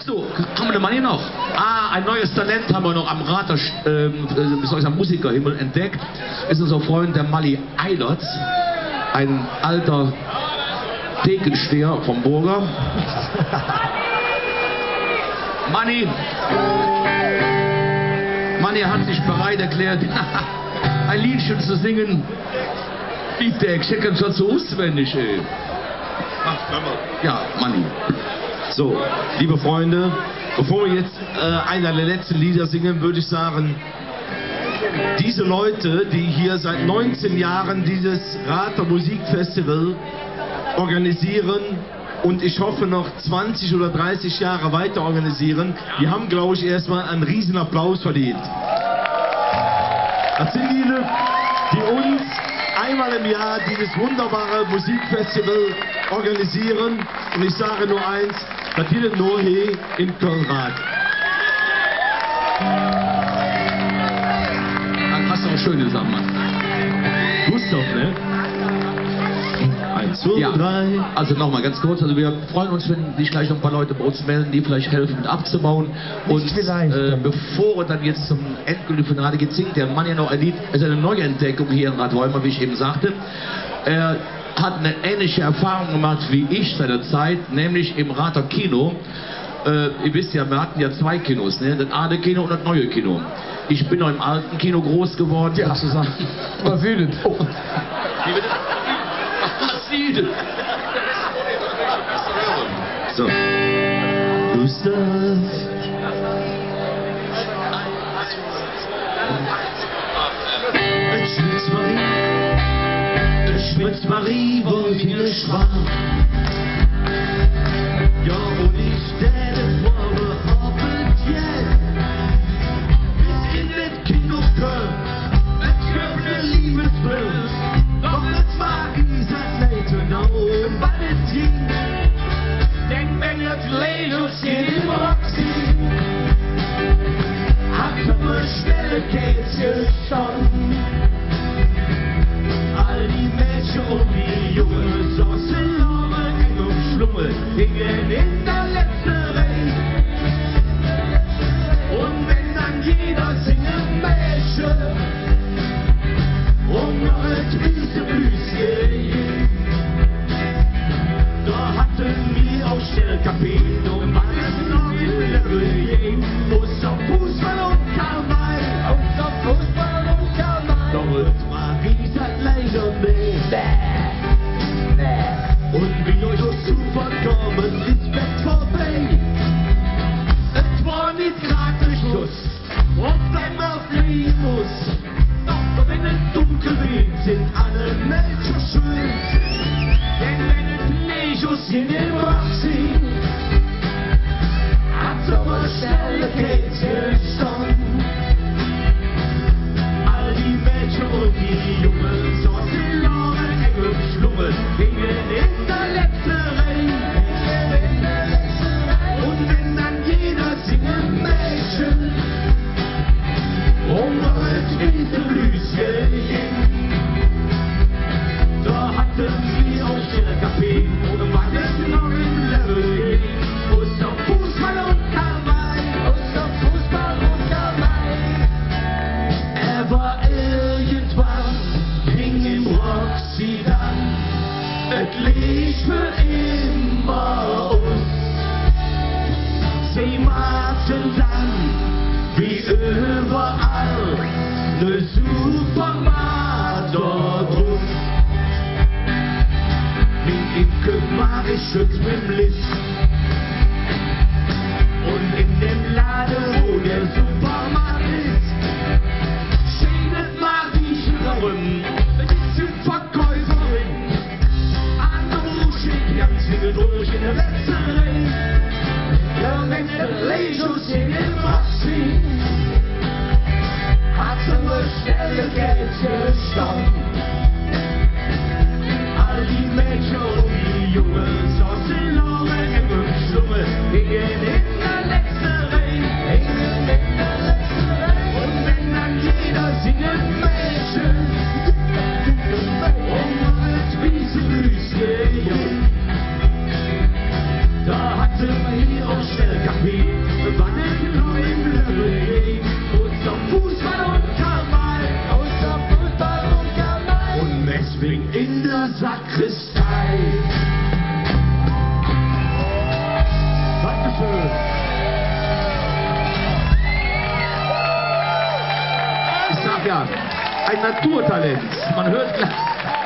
So, haben wir den Mann hier noch? Ah, ein neues Talent haben wir noch am Rad der wie soll ich sagen, Musikerhimmel entdeckt. Ist unser Freund der Mali Eilertz, ein alter Thekensteher vom Burger. Manni hat sich bereit erklärt, ein Liedchen zu singen. Bitte, ich checken schon so auswendig, ey. Ja, Manni. So, liebe Freunde, bevor wir jetzt einer der letzten Lieder singen, würde ich sagen, diese Leute, die hier seit 19 Jahren dieses Rater Musikfestival organisieren und ich hoffe noch 20 oder 30 Jahre weiter organisieren, die haben, glaube ich, erstmal einen riesen Applaus verdient. Das sind die, die uns einmal im Jahr dieses wunderbare Musikfestival organisieren. Und ich sage nur eins, das hier nur hier in Köln-Rad. Dann hast du auch schöne Sachen, Mann. Gustav, ne? 1, 2, 3. Also nochmal ganz kurz, also wir freuen uns, wenn sich gleich noch ein paar Leute bei uns melden, die vielleicht helfen mit abzubauen. Und bevor er dann jetzt zum endgültigen Finale geht, singt der Mann ja noch ein Lied. Es ist eine neue Entdeckung hier in Radolmer, wie ich eben sagte. Er hat eine ähnliche Erfahrung gemacht wie ich seinerzeit, nämlich im Rater Kino. Ihr wisst ja, wir hatten ja 2 Kinos, ne? Das alte Kino und das neue Kino. Ich bin noch im alten Kino groß geworden, ja, sozusagen. Was will das? Oh. Wie bitte? Was will das? So. Gustav. Schmitz Marie wollte hier schwach. Ja, und ich stelle vor, offiziell bis in das Kino Köln, es gibt eine Liebesbild, doch das mag ich seit later now, weil es ging, denk wenn jetzt Legos in den Roxy, hat mir schnelle Käse schon. All die Mädchen und die Jungen saßen lange eng und schlummel, hingen in der letzten Reihe. Und wenn dann jeder singen Mädchen und noch ein Twisse Blüschen, da hatten wir auch schnell Kapitän und waren noch im Level, außer Fußball und Karneval, außer Fußball und Karneval. Doch Marie sagt leider nicht. Und wie euch so zu verkommen ist Bett vorbei. Es war nicht gratis Schuss, und einmal fliehen muss. Doch wenn es dunkel wird, sind alle Mädchen schön. Denn wenn es Legos in den Roxy, hat's aber schnell Käse schon. All die Mädchen und die Jungen saßen lange eng und schlummel, hingen in der letzten Reihe. Und wenn dann jeder singen Mädchen und noch ein Twisse Blüschen, da hatten wir auch schnell Kaffee und waren noch im Level. Außer Fußball und Karneval, außer Fußball und Karneval. Er war irgendwann, hing im Roxy dann, et Licht für immer aus. Sie machten dann, wie überall, ne Supermarkt dort rum. Mit Imke Marie Schütz mit'm Lift. Und in dem Laden, wo der Supermarkt ist, schädet Mariechen darum, die Verkäuferin. Andere schickt ganz viel durch in der letzten Reihe. Ja, wenn der Legos in den Roxy, hat sie nur schnell Geld gestanden. All die Mädchen und die Jungen saßen lange eng und schlummel, hingen in der letzten Reihe. Und wenn dann jeder singen Mädchen und noch ein Twisse Blüschen, da hatten wir hier auch schnell Kaffee. Jahren. Ein Naturtalent. Man hört gleich.